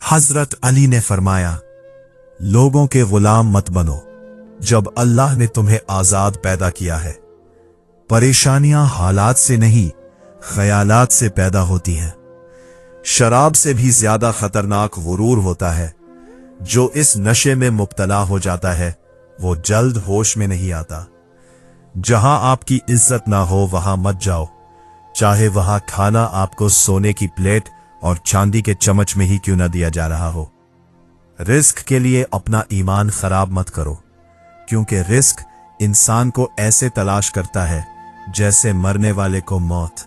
हजरत अली ने फरमाया, लोगों के गुलाम मत बनो जब अल्लाह ने तुम्हें आजाद पैदा किया है। परेशानियां हालात से नहीं, ख्यालात से पैदा होती हैं। शराब से भी ज्यादा खतरनाक गुरूर होता है। जो इस नशे में मुब्तला हो जाता है वो जल्द होश में नहीं आता। जहां आपकी इज्जत ना हो वहां मत जाओ, चाहे वहां खाना आपको सोने की प्लेट और चांदी के चम्मच में ही क्यों ना दिया जा रहा हो। रिस्क के लिए अपना ईमान खराब मत करो, क्योंकि रिस्क इंसान को ऐसे तलाश करता है जैसे मरने वाले को मौत।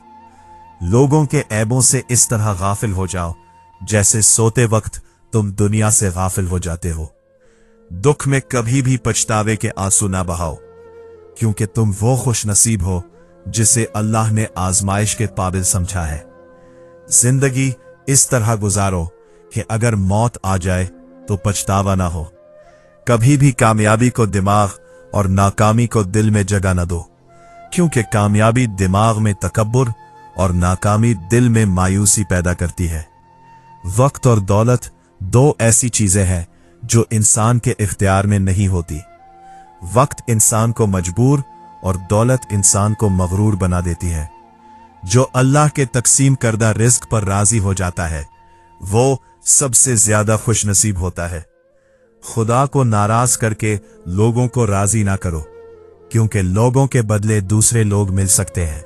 लोगों के ऐबों से इस तरह गाफिल हो जाओ जैसे सोते वक्त तुम दुनिया से गाफिल हो जाते हो। दुख में कभी भी पछतावे के आंसू ना बहाओ, क्योंकि तुम वो खुश नसीब हो जिसे अल्लाह ने आजमाइश के काबिल समझा है। जिंदगी इस तरह गुजारो कि अगर मौत आ जाए तो पछतावा ना हो। कभी भी कामयाबी को दिमाग और नाकामी को दिल में जगह न दो, क्योंकि कामयाबी दिमाग में तकब्बुर और नाकामी दिल में मायूसी पैदा करती है। वक्त और दौलत दो ऐसी चीजें हैं जो इंसान के इख्तियार में नहीं होती। वक्त इंसान को मजबूर और दौलत इंसान को मगरूर बना देती है। जो अल्लाह के तकसीम करदा रिस्क पर राजी हो जाता है वो सबसे ज्यादा खुश नसीब होता है। खुदा को नाराज करके लोगों को राजी ना करो, क्योंकि लोगों के बदले दूसरे लोग मिल सकते हैं,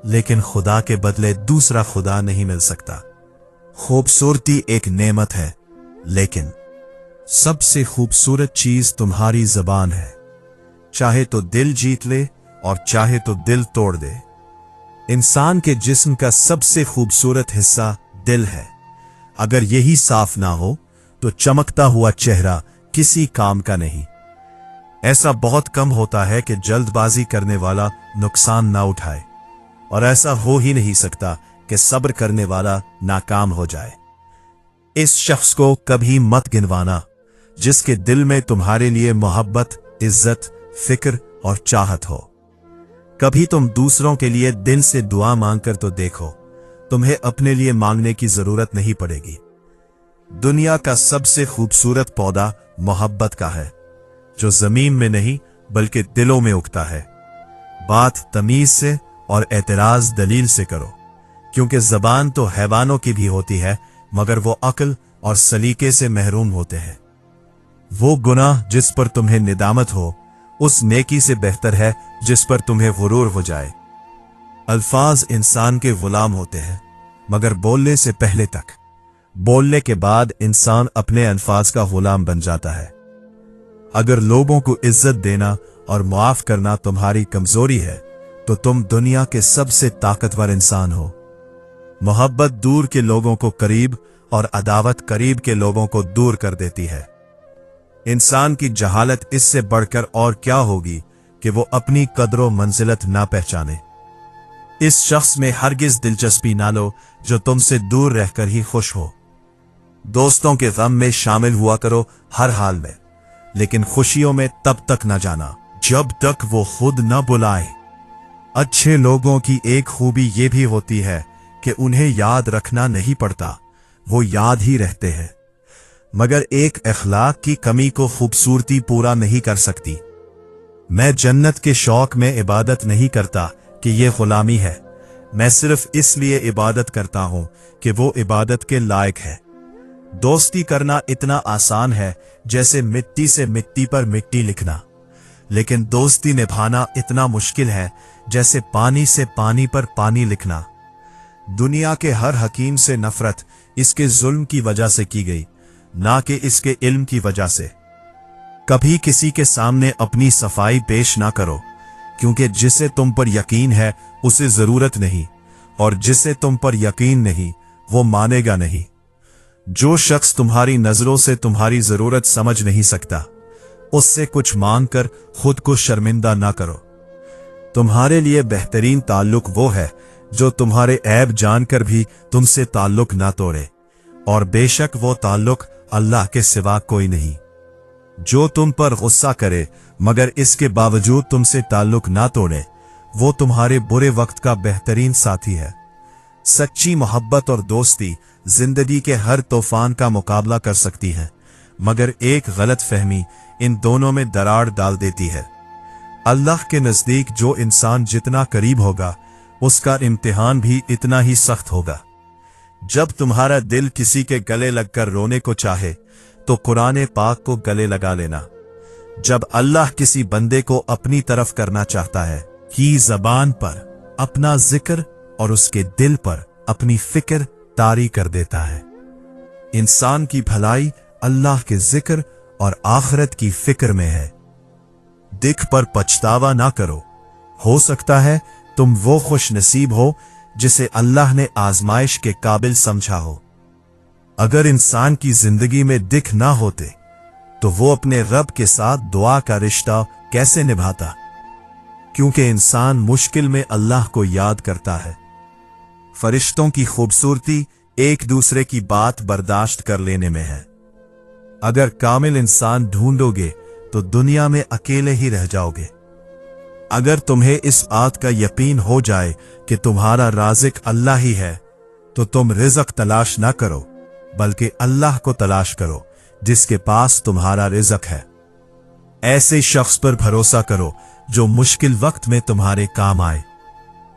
लेकिन खुदा के बदले दूसरा खुदा नहीं मिल सकता। खूबसूरती एक नेमत है, लेकिन सबसे खूबसूरत चीज तुम्हारी जबान है। चाहे तो दिल जीत ले और चाहे तो दिल तोड़ दे। इंसान के जिस्म का सबसे खूबसूरत हिस्सा दिल है। अगर यही साफ ना हो तो चमकता हुआ चेहरा किसी काम का नहीं। ऐसा बहुत कम होता है कि जल्दबाजी करने वाला नुकसान ना उठाए, और ऐसा हो ही नहीं सकता कि सब्र करने वाला नाकाम हो जाए। इस शख्स को कभी मत गिनवाना जिसके दिल में तुम्हारे लिए मोहब्बत, इज्जत, फिक्र और चाहत हो। कभी तुम दूसरों के लिए दिल से दुआ मांगकर तो देखो, तुम्हें अपने लिए मांगने की जरूरत नहीं पड़ेगी। दुनिया का सबसे खूबसूरत पौधा मोहब्बत का है, जो जमीन में नहीं बल्कि दिलों में उगता है। बात तमीज से और एतराज दलील से करो, क्योंकि जबान तो हैवानों की भी होती है, मगर वो अक्ल और सलीके से महरूम होते हैं। वो गुनाह जिस पर तुम्हें निदामत हो उस नेकी से बेहतर है जिस पर तुम्हें गुरूर हो जाए। अल्फाज इंसान के गुलाम होते हैं, मगर बोलने से पहले तक। बोलने के बाद इंसान अपने अल्फाज का गुलाम बन जाता है। अगर लोगों को इज्जत देना और मुआफ करना तुम्हारी कमजोरी है तो तुम दुनिया के सबसे ताकतवर इंसान हो। मोहब्बत दूर के लोगों को करीब और अदावत करीब के लोगों को दूर कर देती है। इंसान की जहालत इससे बढ़कर और क्या होगी कि वो अपनी कदरों मंजिलत ना पहचाने। इस शख्स में हरगिज दिलचस्पी ना लो जो तुमसे दूर रहकर ही खुश हो। दोस्तों के गम में शामिल हुआ करो हर हाल में, लेकिन खुशियों में तब तक न जाना जब तक वो खुद न बुलाए। अच्छे लोगों की एक खूबी ये भी होती है कि उन्हें याद रखना नहीं पड़ता, वो याद ही रहते हैं। मगर एक अखलाक की कमी को खूबसूरती पूरा नहीं कर सकती। मैं जन्नत के शौक में इबादत नहीं करता कि ये गुलामी है, मैं सिर्फ इसलिए इबादत करता हूं कि वो इबादत के लायक है। दोस्ती करना इतना आसान है जैसे मिट्टी से मिट्टी पर मिट्टी लिखना, लेकिन दोस्ती निभाना इतना मुश्किल है जैसे पानी से पानी पर पानी लिखना। दुनिया के हर हकीम से नफरत इसके जुल्म की वजह से की गई, ना कि इसके इल्म की वजह से। कभी किसी के सामने अपनी सफाई पेश ना करो, क्योंकि जिसे तुम पर यकीन है उसे जरूरत नहीं, और जिसे तुम पर यकीन नहीं वो मानेगा नहीं। जो शख्स तुम्हारी नजरों से तुम्हारी जरूरत समझ नहीं सकता, उससे कुछ मांगकर खुद को शर्मिंदा ना करो। तुम्हारे लिए बेहतरीन ताल्लुक वो है जो तुम्हारे ऐब जानकर भी तुमसे ताल्लुक ना तोड़े, और बेशक वो ताल्लुक अल्लाह के सिवा कोई नहीं। जो तुम पर गुस्सा करे मगर इसके बावजूद तुमसे ताल्लुक ना तोड़े, वो तुम्हारे बुरे वक्त का बेहतरीन साथी है। सच्ची मोहब्बत और दोस्ती जिंदगी के हर तूफान का मुकाबला कर सकती है, मगर एक गलत फहमी इन दोनों में दरार डाल देती है। अल्लाह के नजदीक जो इंसान जितना करीब होगा, उसका इम्तिहान भी इतना ही सख्त होगा। जब तुम्हारा दिल किसी के गले लगकर रोने को चाहे, तो कुरान पाक को गले लगा लेना। जब अल्लाह किसी बंदे को अपनी तरफ करना चाहता है, की जबान पर अपना जिक्र और उसके दिल पर अपनी फिक्र तारी कर देता है। इंसान की भलाई अल्लाह के जिक्र और आखिरत की फिक्र में है। दिख पर पछतावा ना करो, हो सकता है तुम वो खुश नसीब हो जिसे अल्लाह ने आजमाइश के काबिल समझा हो। अगर इंसान की जिंदगी में दिख ना होते तो वो अपने रब के साथ दुआ का रिश्ता कैसे निभाता? क्योंकि इंसान मुश्किल में अल्लाह को याद करता है। फरिश्तों की खूबसूरती एक दूसरे की बात बर्दाश्त कर लेने में है। अगर कामिल इंसान ढूंढोगे तो दुनिया में अकेले ही रह जाओगे। अगर तुम्हें इस बात का यकीन हो जाए कि तुम्हारा राज़िक अल्लाह ही है, तो तुम रिज़्क़ तलाश ना करो, बल्कि अल्लाह को तलाश करो जिसके पास तुम्हारा रिज़्क़ है। ऐसे शख्स पर भरोसा करो जो मुश्किल वक्त में तुम्हारे काम आए।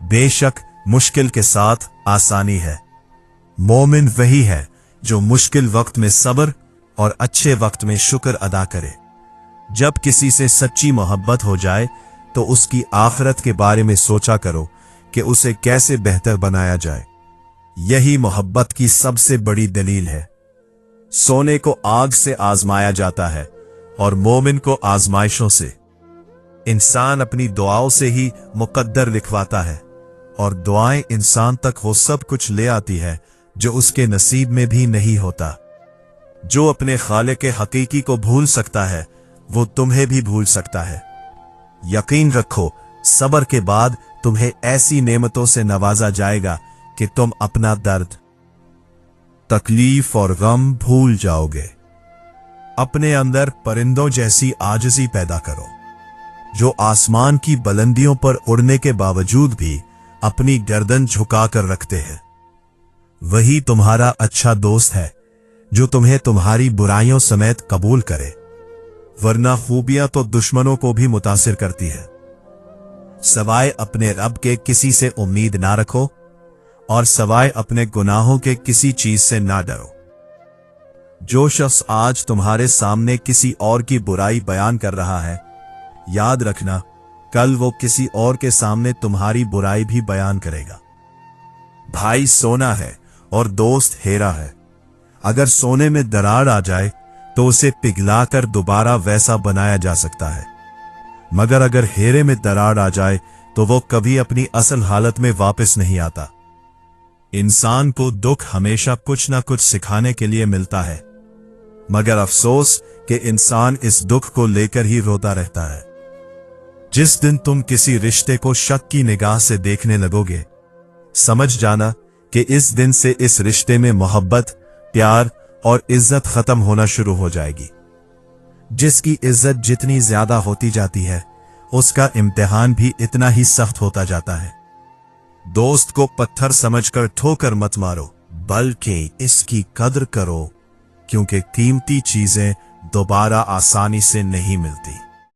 बेशक मुश्किल के साथ आसानी है। मोमिन वही है जो मुश्किल वक्त में सब्र और अच्छे वक्त में शुक्र अदा करे। जब किसी से सच्ची मोहब्बत हो जाए तो उसकी आखिरत के बारे में सोचा करो कि उसे कैसे बेहतर बनाया जाए। यही मोहब्बत की सबसे बड़ी दलील है। सोने को आग से आजमाया जाता है और मोमिन को आजमाइशों से। इंसान अपनी दुआओं से ही मुकद्दर लिखवाता है, और दुआएं इंसान तक वो सब कुछ ले आती है जो उसके नसीब में भी नहीं होता। जो अपने खालिक हकीकी को भूल सकता है, वो तुम्हें भी भूल सकता है। यकीन रखो, सब्र के बाद तुम्हें ऐसी नेमतों से नवाजा जाएगा कि तुम अपना दर्द, तकलीफ और गम भूल जाओगे। अपने अंदर परिंदों जैसी आजिज़ी पैदा करो, जो आसमान की बुलंदियों पर उड़ने के बावजूद भी अपनी गर्दन झुकाकर रखते हैं। वही तुम्हारा अच्छा दोस्त है जो तुम्हें तुम्हारी बुराइयों समेत कबूल करे, वरना खूबियां तो दुश्मनों को भी मुतासिर करती है। सवाए अपने रब के किसी से उम्मीद ना रखो, और सवाए अपने गुनाहों के किसी चीज से ना डरो। जो शख्स आज तुम्हारे सामने किसी और की बुराई बयान कर रहा है, याद रखना कल वो किसी और के सामने तुम्हारी बुराई भी बयान करेगा। भाई सोना है और दोस्त हीरा है। अगर सोने में दरार आ जाए तो उसे पिघलाकर दोबारा वैसा बनाया जा सकता है, मगर अगर हीरे में दरार आ जाए तो वो कभी अपनी असल हालत में वापस नहीं आता। इंसान को दुख हमेशा कुछ ना कुछ सिखाने के लिए मिलता है, मगर अफसोस कि इंसान इस दुख को लेकर ही रोता रहता है। जिस दिन तुम किसी रिश्ते को शक की निगाह से देखने लगोगे, समझ जाना कि इस दिन से इस रिश्ते में मोहब्बत, प्यार और इज्जत खत्म होना शुरू हो जाएगी। जिसकी इज्जत जितनी ज्यादा होती जाती है, उसका इम्तिहान भी इतना ही सख्त होता जाता है। दोस्त को पत्थर समझकर ठोकर मत मारो, बल्कि इसकी कद्र करो, क्योंकि कीमती चीजें दोबारा आसानी से नहीं मिलती।